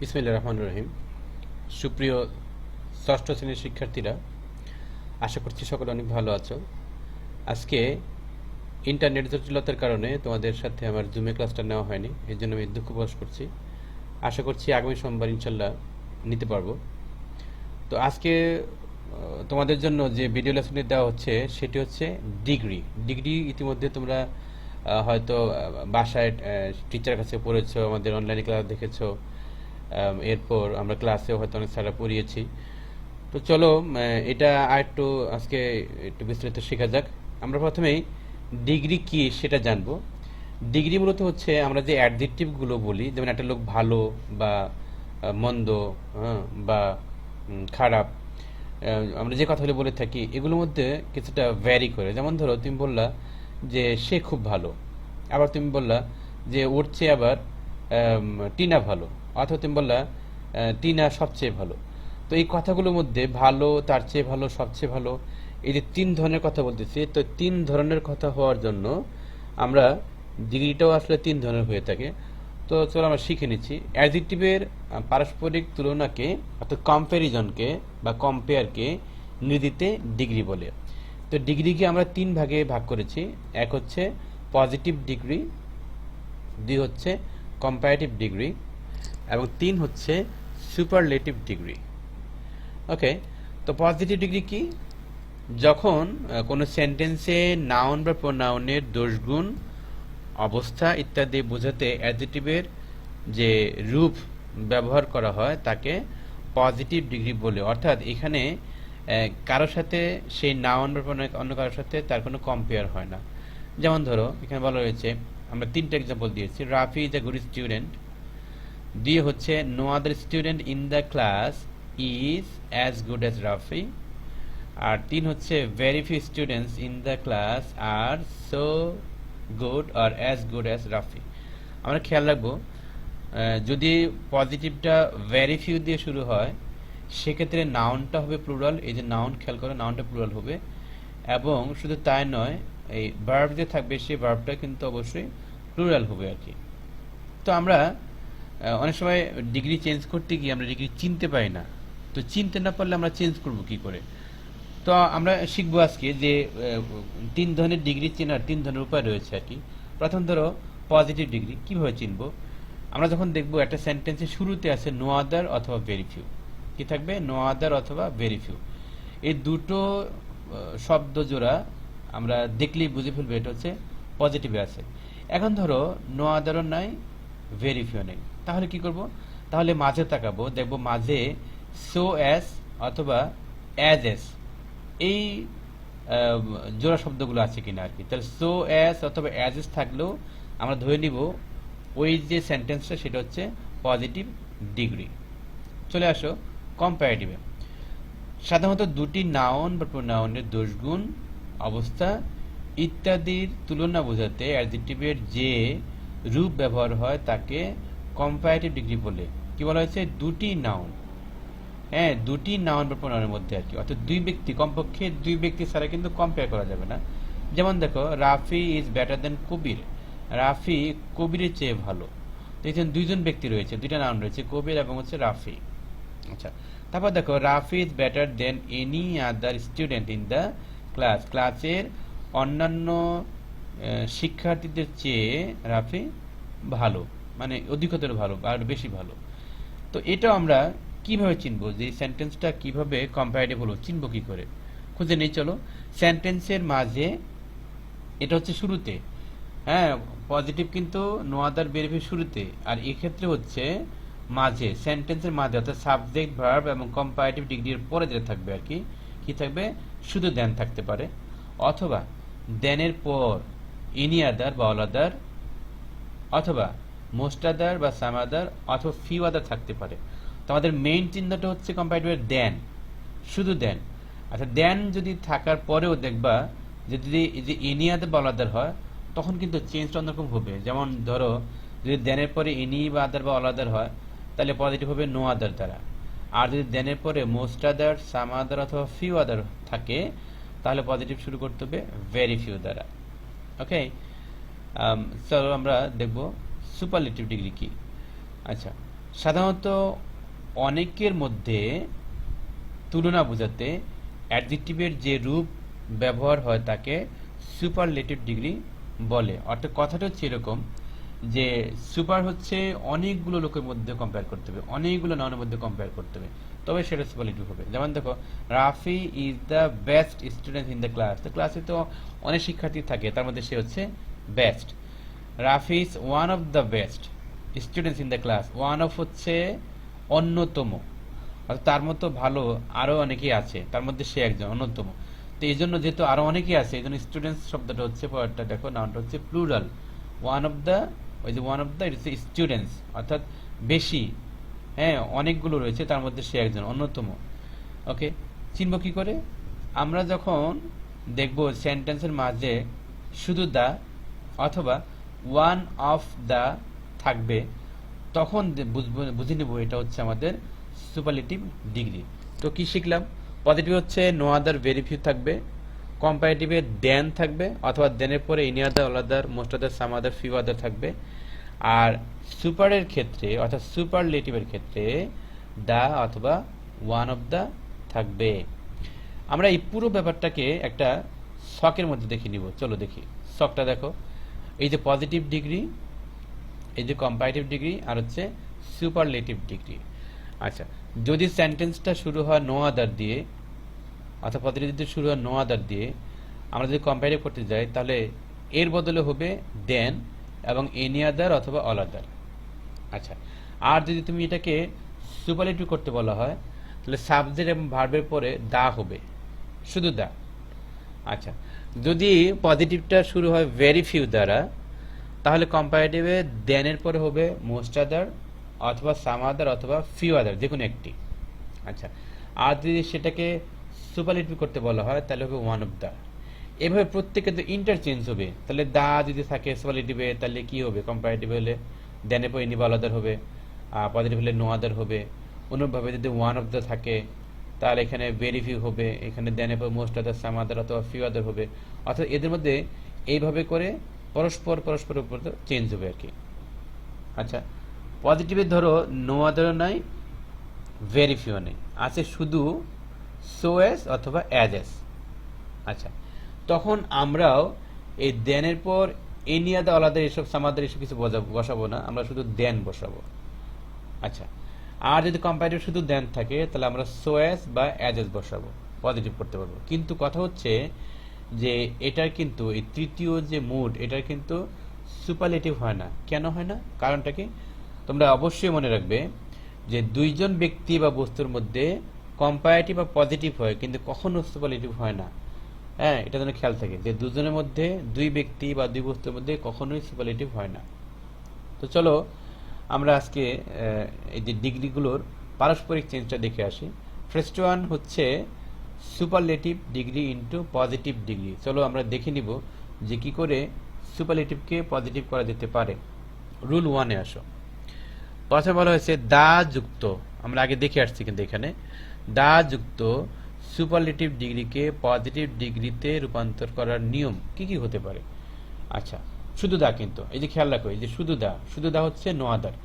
বিসমিল্লাহির রহমানির রহিম। সুপ্রিয় ষষ্ঠ শ্রেণীর শিক্ষার্থীরা, আশা করছি সকলে অনেক ভালো আছো। আজকে ইন্টারনেট জটিলতার কারণে তোমাদের সাথে আমার জুমে ক্লাসটা নেওয়া হয়নি, এর জন্য আমি দুঃখ প্রকাশ করছি। আশা করছি আগামী সোমবার ইনশাল্লাহ নিতে পারবো। তো আজকে তোমাদের জন্য যে ভিডিও লেসনটি দেওয়া হচ্ছে সেটি হচ্ছে ডিগ্রি। ইতিমধ্যে তোমরা হয়তো বাসায় টিচার কাছে পড়েছো, আমাদের অনলাইনে ক্লাস দেখেছো, এরপর আমরা ক্লাসেও হয়তো অনেক স্যাররা পড়িয়েছি। তো চলো এটা আর একটু আজকে একটু বিস্তারিত শেখা যাক। আমরা প্রথমেই ডিগ্রি কি সেটা জানবো। ডিগ্রি মূলত হচ্ছে আমরা যে অ্যাডজেক্টিভগুলো বলি, যেমন একটা লোক ভালো বা মন্দ, বা খারাপ, আমরা যে কথাগুলো বলে থাকি এগুলোর মধ্যে কিছুটা ভ্যারি করে। যেমন ধরো তুমি বললা যে সে খুব ভালো, আবার তুমি বললা যে ওর চেয়ে আবার টিনা ভালো, অথবা তুমি বললা টিনা সবচেয়ে ভালো। তো এই কথাগুলোর মধ্যে ভালো, তার চেয়ে ভালো, সবচেয়ে ভালো, এই যে তিন ধরনের কথা বলতেছি, তো তিন ধরনের কথা হওয়ার জন্য আমরা ডিগ্রিটাও আসলে তিন ধরনের হয়ে থাকে। তো চলো আমরা শিখে নিচ্ছি। অ্যাডজেক্টিভের পারস্পরিক তুলনাকে অর্থাৎ কম্প্যারিজনকে বা কম্পেয়ারকে ইংরেজিতে ডিগ্রি বলে। তো ডিগ্রিকে আমরা তিন ভাগে ভাগ করেছি। এক হচ্ছে পজিটিভ ডিগ্রি, দুই হচ্ছে কম্পারেটিভ ডিগ্রি, এবং তিন হচ্ছে সুপারলেটিভ ডিগ্রি। ওকে, তো পজিটিভ ডিগ্রি কি? যখন কোনো সেন্টেন্সে নাউন বা প্রোনাউনের দোষগুণ, অবস্থা ইত্যাদি বোঝাতে অ্যাডজেক্টিভের যে রূপ ব্যবহার করা হয় তাকে পজিটিভ ডিগ্রি বলে। অর্থাৎ এখানে কারোর সাথে সেই নাউন বা অন্য কারোর সাথে তার কোনো কম্পেয়ার হয় না। যেমন ধরো এখানে বলা রয়েছে, আমরা তিনটা এক্সাম্পল দিয়েছি। Rafi is a good student. দিয়ে হচ্ছে no other student in the class is as good as Rafi. আর তিন হচ্ছে very few students in the class are so good are as good as Rafi. আমরা খেয়াল রাখবো, যদি পজিটিভটা ভেরি ফিউ দিয়ে শুরু হয় সেক্ষেত্রে নাউনটা হবে প্লুরাল। এই যে নাউন, খেয়াল করো নাউনটা প্লুরাল হবে। এবং শুধু তাই নয়, এই ভার্ব যে থাকবে সেই ভার্বটা কিন্তু অবশ্যই প্লুরাল হবে আর কি। তো আমরা অনেক সময় ডিগ্রি চেঞ্জ করতে গিয়ে আমরা ডিগ্রি চিনতে পারি না। তো চিনতে না পারলে আমরা চেঞ্জ করব কি করে? তো আমরা শিখবো আজকে যে তিন ধরনের ডিগ্রি চেনার তিন ধরনের উপায় রয়েছে আর কি। প্রথম ধরো পজিটিভ ডিগ্রি কিভাবে চিনবো। আমরা যখন দেখবো একটা সেন্টেন্সের শুরুতে আছে নো আদার অথবা ভেরি ফিউ, কি থাকবে? নো আদার অথবা ভেরি ফিউ। এই দুটো শব্দ জোড়া আমরা দেখলেই বুঝে ফেলবো এটা হচ্ছে পজিটিভে আছে। এখন ধরো নো আদারও নাই, ভেরি ফিউ নেই, তাহলে কি করব? তাহলে মাঝে তাকাবো, দেখবো মাঝে সো অ্যাজ অথবা অ্যাজ এস, এই জোড়া শব্দগুলো আছে কিনা আর কি। তাহলে সো অ্যাজ অথবা অ্যাজ এস থাকলেও আমরা ধরে নিব ওই যে সেন্টেন্সটা সেটা হচ্ছে পজিটিভ ডিগ্রি। চলে আসো কম্পারেটিভে। সাধারণত দুটি নাউন বা প্রোনাউনের দোষগুণ, অবস্থা ইত্যাদির তুলনা বোঝাতে অ্যাডজেক্টিভের যে রূপ ব্যবহার হয় তাকে কম্পারেটিভ ডিগ্রি বলে। কি বলা হয়েছে? দুটি নাউন, হ্যাঁ দুটি নাউন বা প্রোনাউনের মধ্যে আর কি। অর্থাৎ দুই ব্যক্তি, কমপক্ষে দুই ব্যক্তি ছাড়া কিন্তু কম্পেয়ার করা যাবে না। যেমন দেখো রাফি ইজ বেটার দেন কবির। রাফি কবিরের চেয়ে ভালো। দেখছেন দুইজন ব্যক্তি রয়েছে, দুইটা নাউন রয়েছে, কবির এবং হচ্ছে রাফি। আচ্ছা, তারপর দেখো Rafi is better than any other student in the class. ক্লাসের অন্যান্য শিক্ষার্থীদের চেয়ে রাফি ভালো, মানে অধিকতর ভালো আর বেশি ভালো। তো এটা আমরা কিভাবে চিনবো যে সেন্টেন্সটা কিভাবে কম্পারেটিভ হলো, চিনবো কি করে? খুঁজে নেই চলো। সেন্টেন্সের মাঝে, এটা হচ্ছে শুরুতে, হ্যাঁ পজিটিভ কিন্তু নো আদার ভেরি শুরুতে, আর এক্ষেত্রে হচ্ছে মাঝে, সেন্টেন্সের মাঝে, অর্থাৎ সাবজেক্ট ভার্ব এবং কম্পারেটিভ ডিগ্রির পরে যেটা থাকবে আর কি। কি থাকবে? শুধু দেন থাকতে পারে, অথবা দেনের পর এনি আদার বা অল আদার, অথবা মোস্ট আদার বা সাম আদার, অথবা ফিউ আদার থাকতে পারে। তো আমাদের মেইন চিহ্নটা হচ্ছে কম্পারেটিভের দেন, শুধু দেন। আচ্ছা, দেন যদি থাকার পরেও দেখবা যে যদি এই যে এনি আদার বা অল আদার হয় তখন কিন্তু চেঞ্জটা অন্যরকম হবে। যেমন ধরো যদি দেনের পরে এনি বা আদার বা অল আদার হয় তাহলে পজিটিভ হবে নো আদার দ্বারা। আর যদি দেনের পরে মোস্ট আদার, সাম আদার অথবা ফিউ আদার থাকে তাহলে পজিটিভ শুরু করতে হবে ভেরি ফিউ দ্বারা। ওকে, চলো আমরা দেখব সুপারলেটিভ ডিগ্রি কি। আচ্ছা, সাধারণত অনেকের মধ্যে তুলনা বোঝাতে অ্যাডজেক্টিভের যে রূপ ব্যবহার হয় তাকে সুপারলেটিভ ডিগ্রি বলে। অর্থাৎ কথাটা হচ্ছে এরকম যে সুপার হচ্ছে অনেকগুলো লোকের মধ্যে কম্পেয়ার করতে হবে, অনেকগুলো নাউনের মধ্যে কম্পেয়ার করতে হবে, তবে সেটা সুপারলেটিভ হবে। যেমন দেখো, Rafi is the best student in the class. তো ক্লাসে তো অনেক শিক্ষার্থী থাকে, তার মধ্যে সে হচ্ছে best. Rafi is one of the best students in the class. One of হচ্ছে অন্যতম, অর্থাৎ তার মতো ভালো আরো অনেকেই আছে, তার মধ্যে সে একজন অন্যতম। তো এই জন্য যেহেতু আরো অনেকেই আছে, এই জন্য স্টুডেন্টস শব্দটা হচ্ছে, পরেরটা দেখো নাউনটা হচ্ছে প্লুরাল। ওয়ান অফ দ্য, ওই যে ওয়ান অফ দ্য, এটা হচ্ছে স্টুডেন্টস, অর্থাৎ বেশি, হ্যাঁ অনেকগুলো রয়েছে, তার মধ্যে সে একজন অন্যতম। ওকে, চিনব কি করে? আমরা যখন দেখব সেন্টেন্সের মাঝে শুধু দা অথবা ওয়ান অফ দা থাকবে, তখন বুঝে নেব এটা হচ্ছে আমাদের সুপারলেটিভ ডিগ্রি। তো কি শিখলাম? পজিটিভ হচ্ছে নো আদার, ভেরি ফিউ থাকবে। কম্পারেটিভে দেন থাকবে, অথবা দেনের পরে any other, all other, most other, some other, few other থাকবে। আর সুপারের ক্ষেত্রে অর্থাৎ সুপারলেটিভের ক্ষেত্রে দা অথবা ওয়ান অফ দা থাকবে। আমরা এই পুরো ব্যাপারটাকে একটা শকের মধ্যে দেখে নিব। চলো দেখি শকটা। দেখো, এই যে পজিটিভ ডিগ্রি, এই যে কম্পারেটিভ ডিগ্রি, আর হচ্ছে সুপারলেটিভ ডিগ্রি। আচ্ছা, যদি সেন্টেন্সটা শুরু হয় নো আদার দিয়ে, অর্থাৎ পজিটিভ যদি শুরু হয় নো আদার দিয়ে, আমরা যদি কম্পারেটিভ করতে যাই, তাহলে এর বদলে হবে দেন এবং এনি আদার অথবা অল আদার। আচ্ছা, আর যদি তুমি এটাকে সুপারলেটিভ করতে বলা হয়, তাহলে সাবজেক্ট এবং ভার্বের পরে দা হবে, শুধু দা। আচ্ছা, যদি পজিটিভটা শুরু হয় ভেরি ফিউ দ্বারা, তাহলে কম্পারেটিভে দেনের পরে হবে মোস্ট আদার অথবা সাম আদার অথবা ফিউ আদার, যে কোনো একটি। আচ্ছা, আর যদি সেটাকে সুপারলেটিভ করতে বলা হয়, তাহলে হবে ওয়ান অফ দা। এভাবে প্রত্যেকে তো ইন্টারচেঞ্জ হবে। তাহলে দা যদি থাকে সুপারলেটিভে, তাহলে কি হবে? কম্পারেটিভ হলে দেনের পর এনি বা অল আদার হবে, আর পজিটিভ হলে নো আদার হবে। অনুরূপভাবে যদি ওয়ান অফ দা থাকে, তাহলে এখানে ভেরি ফিউ হবে, এখানে দেনের পর মোস্ট আদার, সাম আদার অথবা ফিউ আদার হবে। অর্থাৎ এদের মধ্যে এইভাবে করে পরস্পরের উপর চেঞ্জ হবে আর কি। আচ্ছা, পজিটিভে ধরো নো আদারও নাই, ভেরি ফিউ নেই, আছে শুধু সো এস অথবা অ্যাজ এস। আচ্ছা, তখন আমরাও এই দেনের পর এনি আদার, অল আদার, এসব সাম আদার এসব কিছু বসাবো না, আমরা শুধু দেন বসাবো। আচ্ছা, আর যদি কম্পারেটিভ শুধু দেন থাকে, তাহলে আমরা সো এস বা অ্যাজ এস বসাবো, পজিটিভ করতে পারবো। কিন্তু কথা হচ্ছে যে এটার কিন্তু এই তৃতীয় যে মুড, এটার কিন্তু সুপারলেটিভ হয় না। কেন হয় না? কারণটা কি? তোমরা অবশ্যই মনে রাখবে যে দুইজন ব্যক্তি বা বস্তুর মধ্যে কম্পারেটিভ বা পজিটিভ হয়, কিন্তু কখনো সুপারলেটিভ হয় না। হ্যাঁ, এটা যেন খেয়াল থাকে যে দুজনের মধ্যে, দুই ব্যক্তি বা দুই বস্তুর মধ্যে কখনোই সুপারলেটিভ হয় না। তো চলো আমরা আজকে এই যে ডিগ্রিগুলোর পারস্পরিক চেঞ্জটা দেখে আসি। ফার্স্ট ওয়ান হচ্ছে superlative degree into positive degree. চলো আমরা দেখে নিব যে কি করে সুপারলেটিভকে পজিটিভ করা যেতে পারে। রুল ওয়ানে আসো। প্রথমে বলা হয়েছে দা যুক্ত, আমরা আগে দেখে আসছি, কিন্তু এখানে দা যুক্ত সুপারলেটিভ ডিগ্রিকে পজিটিভ ডিগ্রিতে রূপান্তর করার নিয়ম কি কি হতে পারে। আচ্ছা, শুধু দা, কিন্তু এই যে খেয়াল রাখো, এই যে শুধু দা হচ্ছে নো আদার,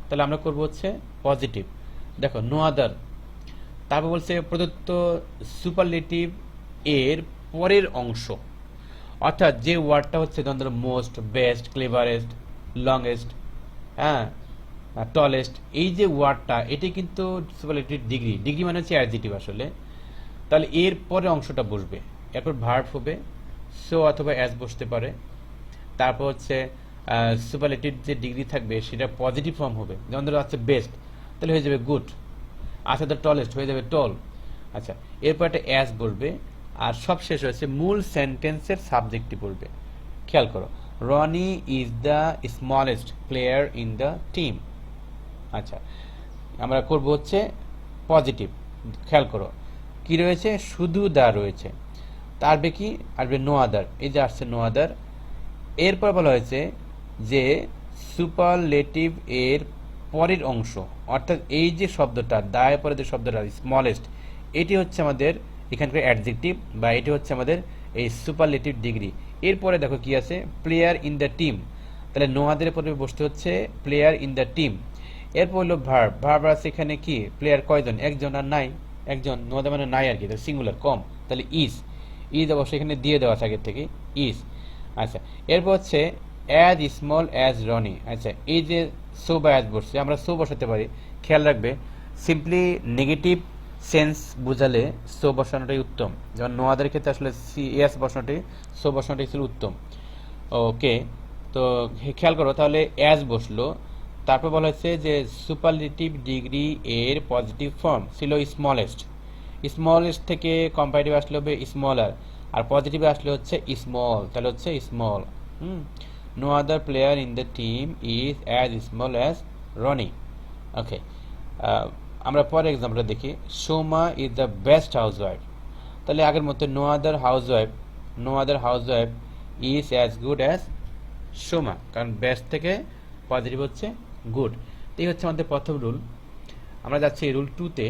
তাহলে আমরা করব হচ্ছে পজিটিভ। দেখো নো আদার, তারপর বলছে প্রদত্ত সুপারলেটিভ এর পরের অংশ, অর্থাৎ যে ওয়ার্ডটা হচ্ছে ধরো মোস্ট, বেস্ট, ক্লেভারেস্ট, লংগেস্ট, হ্যাঁ, টলেস্ট, এই যে ওয়ার্ডটা, এটি কিন্তু সুপারলেটিভ ডিগ্রি মানে হচ্ছে অ্যাডজেক্টিভ আসলে। তাহলে এর পরে অংশটা বসবে, এরপর ভার্ব হবে, সো অথবা অ্যাজ বসতে পারে। তারপর হচ্ছে সুপারলেটিভ যে ডিগ্রি থাকবে সেটা পজিটিভ ফর্ম হবে, যেমন ধরো আছে বেস্ট, তাহলে হয়ে যাবে গুড। আচ্ছা, দ্য টলেস্ট হয়ে যাবে টল। আচ্ছা, এরপর একটা অ্যাজ বলবে, আর সব শেষ হয়েছে মূল সেন্টেন্সের সাবজেক্টটি বলবে। খেয়াল করো, Roni is the smallest player in the team. আচ্ছা, আমরা করব হচ্ছে পজিটিভ। খেয়াল করো কি রয়েছে, শুধু দা রয়েছে, তারবে কি আসবে নো আদার, এই যে আসছে নো আদার। এরপর বলা হয়েছে যে সুপারলেটিভ এর পরের অংশ, অর্থাৎ এই যে শব্দটা দায়ের পরে যে শব্দটা স্মলেস্ট, এটি হচ্ছে আমাদের এখানকার অ্যাডজেক্টিভ, বা এটি হচ্ছে আমাদের এই সুপারলেটিভ ডিগ্রি। এরপরে দেখো কি আছে, প্লেয়ার ইন দ্য টিম, তাহলে নো আদারের পরে বসতে হচ্ছে প্লেয়ার ইন দ্য টিম। এরপর হলো ভার্ব। ভার্ব আছে এখানে কি প্লেয়ার কয়জন, একজন আর নাই, একজন, নো দ্য মানে নাই আর কি, সিঙ্গুলার কম, তাহলে ইজ। ইজ অবশ্যই এখানে দিয়ে দেওয়া আছে আগের থেকে, ইজ। আচ্ছা, এরপর হচ্ছে অ্যাজ স্মল অ্যাজ রনি। আচ্ছা, এই যে সো বা অ্যাজ বসছে, আমরা সো বসাতে পারি, খেয়াল রাখবে সিম্পলি নেগেটিভ সেন্স বোঝালে সো বসানোটাই উত্তম, যেমন নো আদার ক্ষেত্রে আসলে এস বসানোটাই, সো বসানোটাই ছিল উত্তম। ওকে, তো খেয়াল করো তাহলে অ্যাজ বসলো, তারপর বলা হচ্ছে যে সুপারলেটিভ ডিগ্রি এর পজিটিভ ফর্ম ছিল স্মলেস্ট। স্মলেস্ট থেকে কম্পারেটিভ আসলে হবে স্মলার, আর পজিটিভে আসলে হচ্ছে স্মল, তাহলে হচ্ছে small. No other player in the team is as small as Roni. Okay, আমরা পরে এক্সাম্পলটা দেখি। Soma is the best housewife, তাহলে আগের মতো no other housewife, no other housewife is as good as Soma, কারণ বেস্ট থেকে পজিটিভ হচ্ছে গুড। এই হচ্ছে আমাদের প্রথম রুল। আমরা যাচ্ছি রুল টুতে।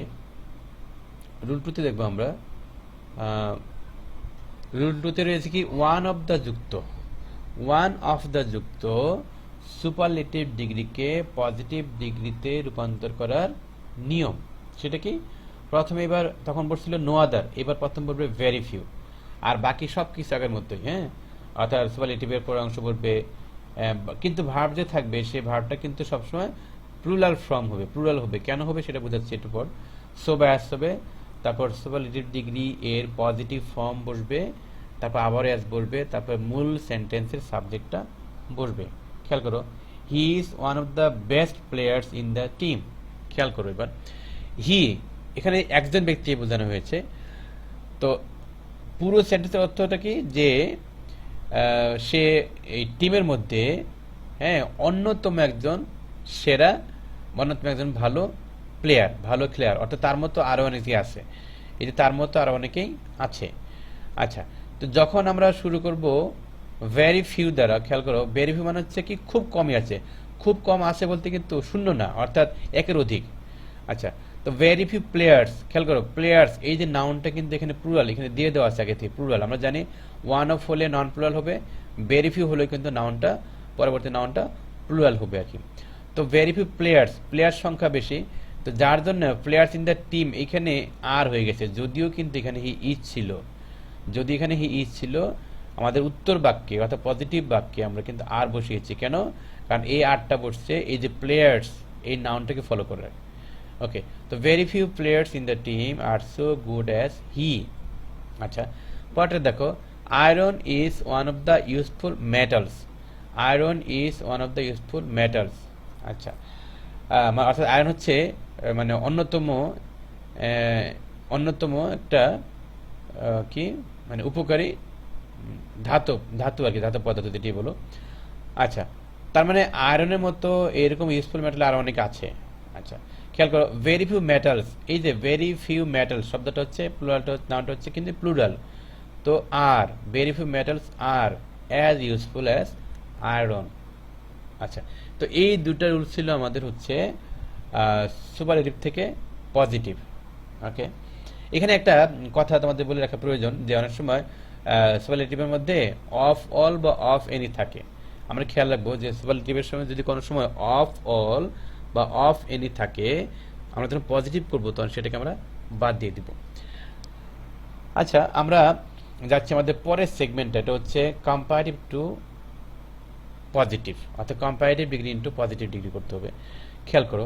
রুল টুতে দেখবো আমরা রুল টুতে রয়েছে কি ওয়ান অফ দ্য যুক্ত, ওয়ান অফ দ্য যুক্ত সুপারলেটিভ ডিগ্রিকে পজিটিভ ডিগ্রিতে রূপান্তর করার নিয়ম। সেটা কি, প্রথমে এবার তখন বলছিল নো আদার, এবার প্রথম বলবে ভেরি ফিউ, আর বাকি সব কিছু আগের মতোই। হ্যাঁ, অর্থাৎ সুপারলেটিভের পরে অংশ বলবে, কিন্তু ভার্ব যে থাকবে সেই ভার্বটা কিন্তু সবসময় প্লুরাল ফর্ম হবে, প্লুরাল হবে। কেন হবে সেটা বোঝাচ্ছি একটু পর। সো বা অ্যাজ হবে, তারপর সুপারলেটিভ ডিগ্রি এর পজিটিভ ফর্ম বসবে, তারপর আবার অ্যাজ বলবে, তারপর মূল সেন্টেন্সের সাবজেক্টটা বসবে। খেয়াল করো, he is one of the best players in the team. খেয়াল করো এবার হি, এখানে একজন ব্যক্তি বোঝানো হয়েছে। তো পুরো সেন্টেন্সের অর্থটা কি, যে সে এই টিমের মধ্যে, হ্যাঁ, অন্যতম একজন সেরা, অন্যতম একজন ভালো প্লেয়ার, ভালো খেলোয়াড়, অর্থাৎ তার মতো আরো অনেকেই আছে। এই যে তার মতো আরো অনেকেই আছে। আচ্ছা, তো যখন আমরা শুরু করব ভেরি ফিউ দ্বারা, খেয়াল করো ভেরি ফিউ মানে হচ্ছে কি খুব কমই আছে, খুব কম আছে বলতে কিন্তু শূন্য না, অর্থাৎ একের অধিক। আচ্ছা, তো ভেরি ফিউ প্লেয়ার্স, খেয়াল করো প্লেয়ার্স, এই যে নাউনটা কিন্তু এখানে প্লুরাল, এখানে দিয়ে দেওয়া আছে আগে থেকে প্লুরাল। আমরা জানি ওয়ান অফ হলে নন প্লুরাল হবে, ভেরি ফিউ হলে কিন্তু নাউনটা, পরবর্তী নাউনটা প্লুরাল হবে আর কি। তো ভেরি ফিউ প্লেয়ার্স, প্লেয়ার সংখ্যা বেশি, তো যার জন্য প্লেয়ার্স ইন দ্য টিম এখানে আর হয়ে গেছে, যদিও কিন্তু এখানে হি ইজ ছিল, যদি এখানে হি ইজ ছিল, আমাদের উত্তর বাক্যে অর্থাৎ পজিটিভ বাক্যে আমরা কিন্তু আর বসিয়েছি। কেন? কারণ এই আরটা বসছে এই যে প্লেয়ার্স, এই নাউনটাকে ফলো করে। ওকে, তো very few players in the team are so good as he. আচ্ছা, পরে দেখো iron is one of the useful metals, iron is one of the useful metals. আচ্ছা, অর্থাৎ আয়রন হচ্ছে মানে অন্যতম একটা কি মানে উপকারী ধাতু আর কি, ধাতব পদার্থ যেটি বলো। আচ্ছা, তার মানে আয়রনের মতো এরকম ইউজফুল মেটাল আর অনেক আছে। আচ্ছা, খেয়াল করো ভেরি ফিউ মেটালস, এই যে ভেরি ফিউ মেটালস শব্দটা হচ্ছে প্লুরালটা, নাউনটা হচ্ছে কিন্তু প্লুরাল। তো are very few metals are as useful as iron. আচ্ছা, তো এই দুটা রুল ছিল আমাদের হচ্ছে সুপারলেটিভ থেকে পজিটিভ। ওকে, এখানে একটা কথা তোমাদের বলে রাখা প্রয়োজন যে অনেক সময় সুপারলেটিভের মধ্যে অফ অল বা অফ এনি থাকে। আমরা খেয়াল রাখবো যে সুপারলেটিভের সময় যদি কোনো সময় অফ অল বা অফ এনি থাকে, আমরা যখন পজিটিভ করবো তখন সেটাকে আমরা বাদ দিয়ে দিব। আচ্ছা, আমরা যাচ্ছি আমাদের পরের সেগমেন্টটা, এটা হচ্ছে কম্পারেটিভ টু পজিটিভ, অর্থাৎ comparative degree into positive degree করতে হবে। খেয়াল করো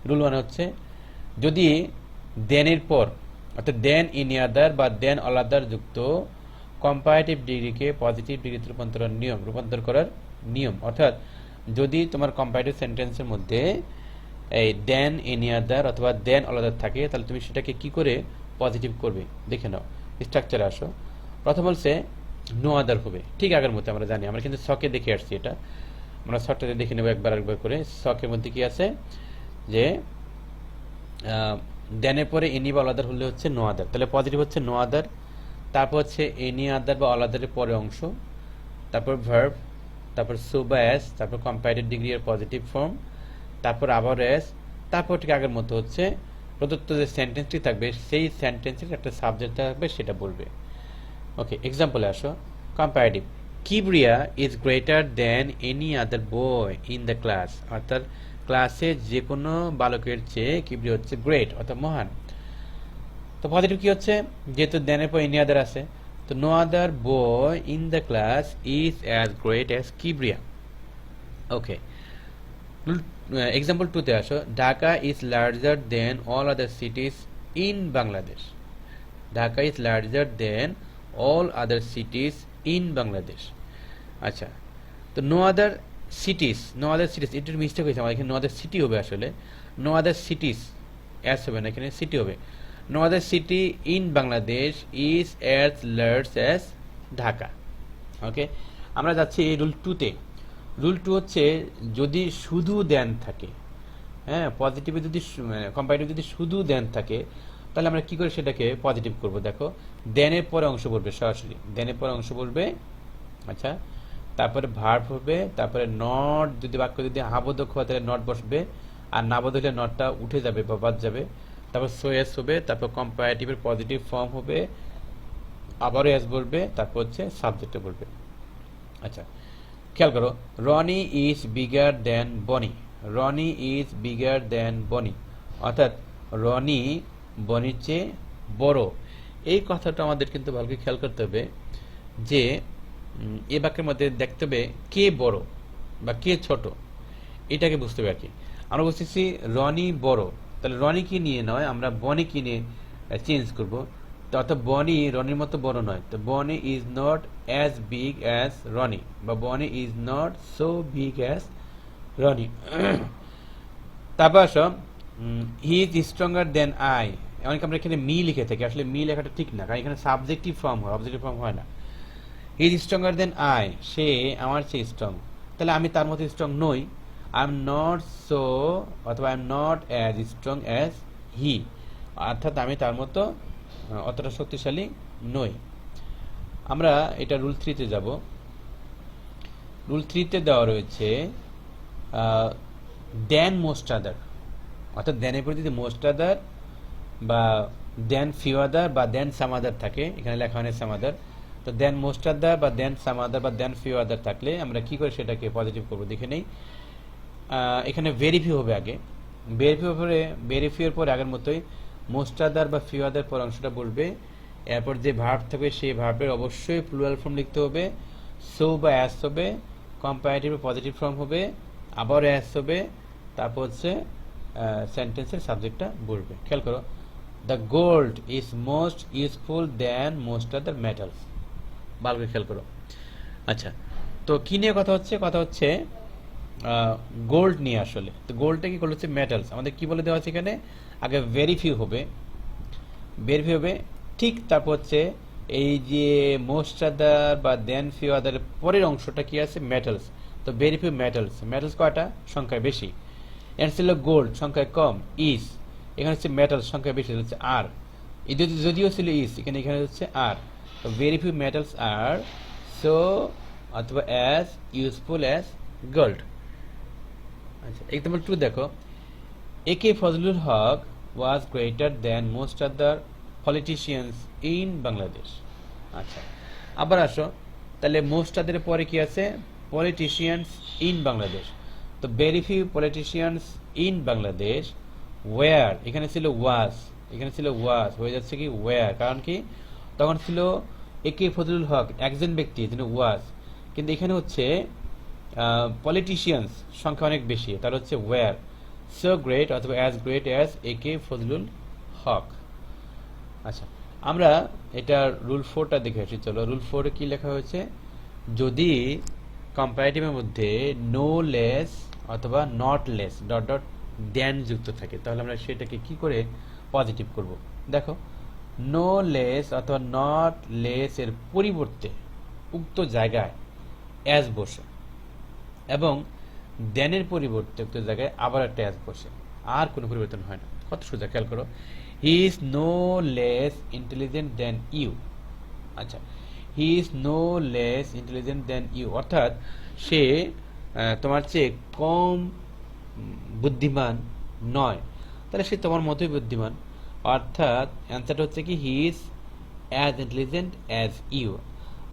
রুল ওয়ান হচ্ছে যদি দেনের পর অর্থাৎ দেন ইন আদার বা দেন অল আদার যুক্ত কম্পারেটিভ ডিগ্রিকে পজিটিভ ডিগ্রিতে রূপান্তর করার নিয়ম, অর্থাৎ যদি তোমার কম্পারেটিভ সেন্টেন্সের মধ্যে এই দেন ইন আদার অথবা দেন অল আদার থাকে, তাহলে তুমি সেটাকে কি করে পজিটিভ করবে দেখে নাও। স্ট্রাকচারে আসো, প্রথম বলছে নো আদার হবে, ঠিক আগের মতো আমরা জানি, আমরা কিন্তু শকে দেখে আসছি, এটা আমরা শকটাতে দেখে নেবো একবার করে। শকের মধ্যে কি আছে যে দেনের পরে এনি বা অল আদার হলে হচ্ছে নো আদার, তাহলে পজিটিভ হচ্ছে নো আদার, তারপর হচ্ছে এনি আদার বা অল আদারের পরে অংশ, তারপর ভার্ব, তারপর সো বা অ্যাজ, তারপর কম্পারেটিভ ডিগ্রি এর পজিটিভ ফর্ম, তারপর আবার অ্যাজ, তারপর ঠিক আগের মতো হচ্ছে প্রদত্ত যে সেন্টেন্সটি থাকবে সেই সেন্টেন্সের একটা সাবজেক্ট থাকবে সেটা বলবে। ওকে, এক্সাম্পলে আসো। Comparative, Kibria is greater than any other boy in the class, অর্থাৎ ক্লাসে যে কোনো বালকের চেয়ে কিবরিয়া হচ্ছে গ্রেট অর্থাৎ মহান। তো পজিটিভ কি হচ্ছে, যেহেতু দেনের পর এনি আদার আছে, তো no other boy in the class is as great as Kibria. Okay, example 2 তে আসো। Dhaka is larger than all other cities in Bangladesh. Dhaka is larger than all other cities in Bangladesh. আচ্ছা, তো নো আদার সিটিজ, নো আদার সিটিজ, একটু mistake হয়েছে আমার, এখানে নো আদার সিটি হবে আসলে, নো আদার সিটিজ অ্যাজ হবে না, এখানে সিটি হবে। No other city in Bangladesh is as large as Dhaka. Okay, আমরা যাচ্ছি রুল 2 তে। রুল 2 হচ্ছে যদি শুধু দেন থাকে, হ্যাঁ পজিটিভে যদি কম্পারেটিভ যদি শুধু দেন থাকে, তাহলে আমরা কি করে সেটাকে পজিটিভ করব। দেখো, দেনের পরে অংশ বলবে, সরাসরি দেনের পরে অংশ বলবে। আচ্ছা, তারপরে ভার্ব হবে, তারপরে নট, যদি বাক্য যদি হাবোধক হয় তাহলে নট বসবে, আর নাবোধক হলে নটটা উঠে যাবে বা বাদ যাবে। তারপর সো এস হবে, তারপর কম্পারেটিভের পজিটিভ ফর্ম হবে, আবারও এস বলবে, তারপর হচ্ছে সাবজেক্টে বলবে। আচ্ছা, খেয়াল করো, রনি ইজ বিগার দেন বনি। রনি ইজ বিগার দেন বনি, অর্থাৎ রনি বনির চেয়ে বড়। এই কথাটা আমাদের কিন্তু ভালো করে খেয়াল করতে হবে যে এই বাক্যের মধ্যে দেখতে হবে কে বড় বা কে ছোট, এটাকে বুঝতে হবে আর কি। আমরা বুঝতেছি রনি বড়, তাহলে রনি কি নিয়ে নয়, আমরা বনি কি নিয়ে চেঞ্জ করবো। তো অর্থাৎ বনি রনির মতো বড় নয়, তো Boni is not as big as Roni, বা Boni is not so big as Roni. তারপর আসো, he is stronger than I. অনেক আমরা এখানে মি লিখে থাকি, আসলে মি লেখাটা ঠিক না, কারণ এখানে সাবজেক্টিভ ফর্ম হয়, অবজেক্টিভ ফর্ম হয় না। He is stronger than I, সে আমার চেয়ে স্ট্রং, তাহলে আমি তার মতো স্ট্রং নই। আই এম নট সো, অথবা I am not as strong as he, অর্থাৎ আমি তার মতো অতটা শক্তিশালী নই। আমরা এটা রুল 3 তে যাব। রুল 3 তে দেওয়া রয়েছে দেন মোস্ট আদার, অর্থাৎ দেনের পরে যদি মোস্ট আদার বা দেন ফিউ আদার বা দেন সাম আদার থাকে, এখানে লেখা হয় সাম আদার, তো দেন মোস্ট আদার বা দেন সাম আদার বা দেন ফিউ আদার থাকলে আমরা কি করে সেটাকে পজিটিভ করবো দেখে নেই। এখানে ভেরিফিউ হবে আগে, ভেরিফিউর পরে আগের মতোই মোস্ট আদার বা ফিউ আদার পর অংশটা বলবে, এরপর যে ভার্ব থাকবে সেই ভার্বের অবশ্যই প্লুরাল ফর্ম লিখতে হবে, সো বা অ্যাস হবে, কম্পারেটিভ পজিটিভ ফর্ম হবে, আবার অ্যাস হবে, তারপর হচ্ছে সেন্টেন্সের সাবজেক্টটা বলবে। খেয়াল করো, the gold is most useful than most other metals, ভালো করে খেয়াল করো। আচ্ছা, তো কি নিয়ে কথা হচ্ছে, কথা হচ্ছে গোল্ড নিয়ে আসলে। তো গোল্ডটা কি করলে হচ্ছে মেটালস, আমাদের কি বলে দেওয়া আছে এখানে, আগে ভেরিফিউ হবে, ভেরিফিউ হবে, ঠিক তারপর হচ্ছে এই যে মোস্ট আদার বা দেন ফিউ আদার পরের অংশটা কি আছে, মেটালস। তো ভেরিফিউ মেটালস, মেটালস কয়টা, সংখ্যায় বেশি। এখানে ছিল গোল্ড, সংখ্যায় কম, ইস, এখানে হচ্ছে মেটালস সংখ্যায় বেশি, হচ্ছে আর। যদিও ছিল ইস, এখানে এখানে হচ্ছে আর। তো ভেরিফিউ মেটালস আর সো অথবা অ্যাজ ইউজফুল অ্যাজ গোল্ড। আচ্ছা, এক্সাম্পল 2 দেখো, A K Fazlul Huq was greater than most other politicians in Bangladesh. আচ্ছা, আবার আসো, তাহলে মোস্ট আদার পরে কি আছে, পলিটিশিয়ানস ইন বাংলাদেশ। তো very few politicians in Bangladesh were, এখানে ছিল ওয়াজ, এখানে ছিল ওয়াজ, হয়ে যাচ্ছে কি ওয়ার, কারণ কি তখন ছিল একে ফজলুল হক একজন ব্যক্তি, তিনি ওয়াজ, কিন্তু এখানে হচ্ছে পলিটিশিয়ানস সংখ্যা অনেক বেশি, তার হচ্ছে ওয়ার, সো গ্রেট অথবা অ্যাজ গ্রেট অ্যাজ একে ফজলুল হক। আচ্ছা, আমরা এটা রুল 4টা দেখে আসি। চলো, রুল 4 কি লেখা হয়েছে, যদি কম্পারেটিভের মধ্যে নো লেস অথবা not less dot dot than যুক্ত থাকে, তাহলে আমরা সেটাকে কি করে পজিটিভ করব। দেখো, নো লেস অথবা নট লেস এর পরিবর্তে উক্ত জায়গায় অ্যাজ বসে, এবং দেনের পরিবর্তে উক্ত জায়গায় আবার একটা অ্যাজ বসে, আর কোনো পরিবর্তন হয় না। কত সোজা, খেয়াল করো, he is no less intelligent than you. আচ্ছা, he is no less intelligent than you, অর্থাৎ সে তোমার চেয়ে কম বুদ্ধিমান নয়, তাহলে সে তোমার মতোই বুদ্ধিমান, অর্থাৎ অ্যান্সারটা হচ্ছে কি he is as intelligent as you.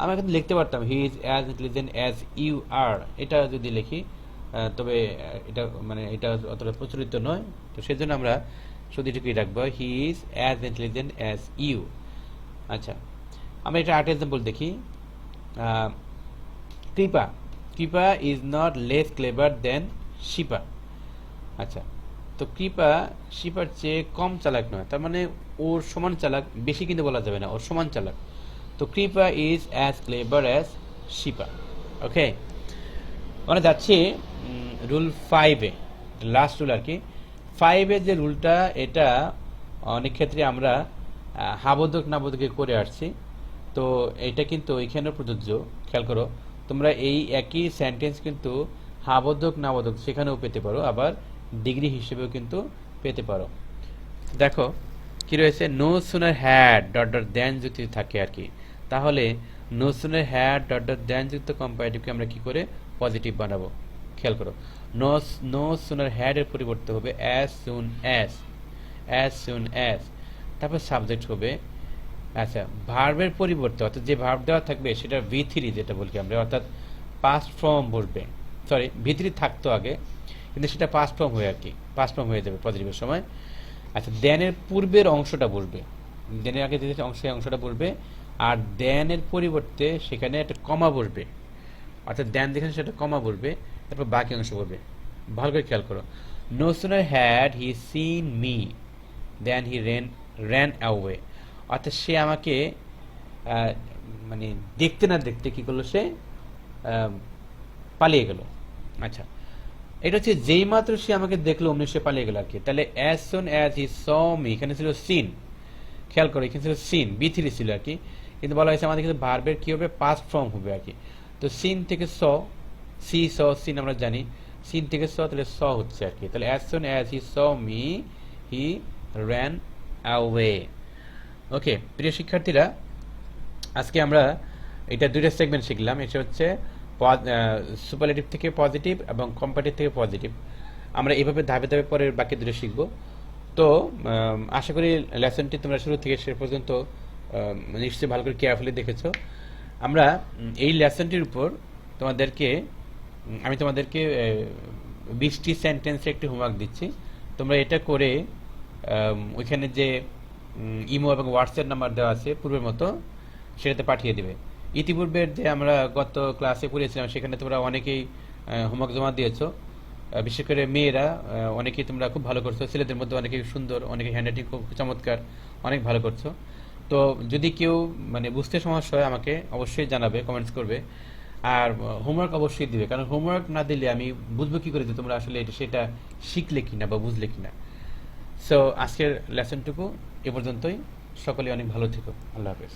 আমরা কিন্তু লিখতে পারতাম he is as intelligent as you আর, এটা যদি লিখি তবে এটা মানে এটা অতটা প্রচলিত নয়। তো সেজন্য আমরা শুধু এটুকুই রাখবো, he is as intelligent as you. আচ্ছা, আমরা এটা আরেকটা এক্সাম্পল দেখি। Kripa, Kripa is not less clever than Shipa. আচ্ছা, তো কৃপা শিপার চেয়ে কম চালাক নয়, তার মানে ওর সমান চালাক, বেশি কিন্তু বলা যাবে না, ওর সমান চালাক। তো কৃপা ইজ অ্যাজ ক্লেভার অ্যাজ শিপা। ওকে, আমরা যাচ্ছি রুল 5-এ, লাস্ট রুল আর কি। 5-এ যে রুলটা, এটা অনেক ক্ষেত্রে আমরা হাবোধক নাবোধকে করে আসছি। তো এটা কিন্তু এখানেও প্রযোজ্য। খেয়াল করো, তোমরা এই একই সেন্টেন্স কিন্তু হাবোধক নাবোধক সেখানেও পেতে পারো, আবার ডিগ্রি হিসেবেও কিন্তু পেতে পারো। দেখো কি রয়েছে, no sooner had dot dot than যুক্তি থাকে আর কি। তাহলে no sooner had dot dot than যুক্ত কম্পারেটিভকে আমরা কি করে পজিটিভ বানাবো? খেয়াল করো, নো নো সুনার হ্যাড এর পরিবর্তে হবে as soon as, as soon as. তারপর সাবজেক্ট হবে, আচ্ছা ভার্বের পরিবর্তে অর্থাৎ যে ভার্ব দেওয়া থাকবে সেটা V3 যেটা বলি আমরা, অর্থাৎ পাস্ট ফর্ম বসবে। সরি, V3 থাকতো আগে, কিন্তু সেটা পাস্ট ফর্ম হয়ে আর কি, পাস্ট ফর্ম হয়ে যাবে পজিটিভের সময়। আচ্ছা, দেনের পূর্বের অংশটা বসবে, দেনের আগে যে অংশটা বসবে, আর দেনের পরিবর্তে সেখানে একটা কমা বসবে, অর্থাৎ দেন যেখানে সেটা কমা বসবে, তারপর বাকি অংশ বসবে। ভালো করে খেয়াল করো, no sooner had he seen me than he ran away. অর্থাৎ সে আমাকে মানে দেখতে না দেখতে কি করলো, সে পালিয়ে গেল। আচ্ছা, এটা হচ্ছে যেই মাত্র সে আমাকে দেখলো অমনি সে পালিয়ে গেল আর কি। তাহলে as soon as he saw me, এখানে ছিল সিন। খেয়াল করো, এখানে ছিল সিন, V3 ছিল আর কি, কিন্তু বলা হয়েছে আমাদের কিন্তু ভার্বের কি হবে, পাস্ট ফর্ম হবে আর কি। তো সিন থেকে স, সি স সিন আমরা জানি, সিন থেকে স, তাহলে স হচ্ছে আর কি। তাহলে as soon as he saw me he ran away. Okay প্রিয় শিক্ষার্থীরা, আজকে আমরা এটা দুইটা সেগমেন্ট শিখলাম। এটা হচ্ছে সুপারলেটিভ থেকে পজিটিভ এবং কম্পারেটিভ থেকে পজিটিভ। আমরা এইভাবে ধাপে ধাপে পরের বাকি দুটো শিখব। তো আশা করি লেসনটি তোমরা শুরু থেকে শেষ পর্যন্ত নিশ্চয়ই ভালো করে কেয়ারফুলি দেখেছো। আমরা এই লেসনটির উপর তোমাদেরকে আমি তোমাদেরকে 20টি সেন্টেন্সে একটি হোমওয়ার্ক দিচ্ছি। তোমরা এটা করে ওইখানে যে ইমো এবং হোয়াটসঅ্যাপ নাম্বার দেওয়া আছে পূর্বের মতো, সেটাতে পাঠিয়ে দিবে। ইতিপূর্বের যে আমরা গত ক্লাসে পড়িয়েছিলাম সেখানে তোমরা অনেকেই হোমওয়ার্ক জমা দিয়েছো, বিশেষ করে মেয়েরা অনেকেই তোমরা খুব ভালো করছো, ছেলেদের মধ্যে অনেকেই সুন্দর, অনেকে হ্যান্ডরাইটিং খুব চমৎকার, অনেক ভালো করছো। তো যদি কেউ মানে বুঝতে সমস্যা হয় আমাকে অবশ্যই জানাবে, কমেন্টস করবে, আর হোমওয়ার্ক অবশ্যই দিবে, কারণ হোমওয়ার্ক না দিলে আমি বুঝবো কি করে যে তোমরা আসলে এটা সেটা শিখলে কিনা বা বুঝলে কিনা। সো আজকের লেসনটুকু এ পর্যন্তই। সকলে অনেক ভালো থেকো। আল্লাহ হাফেজ।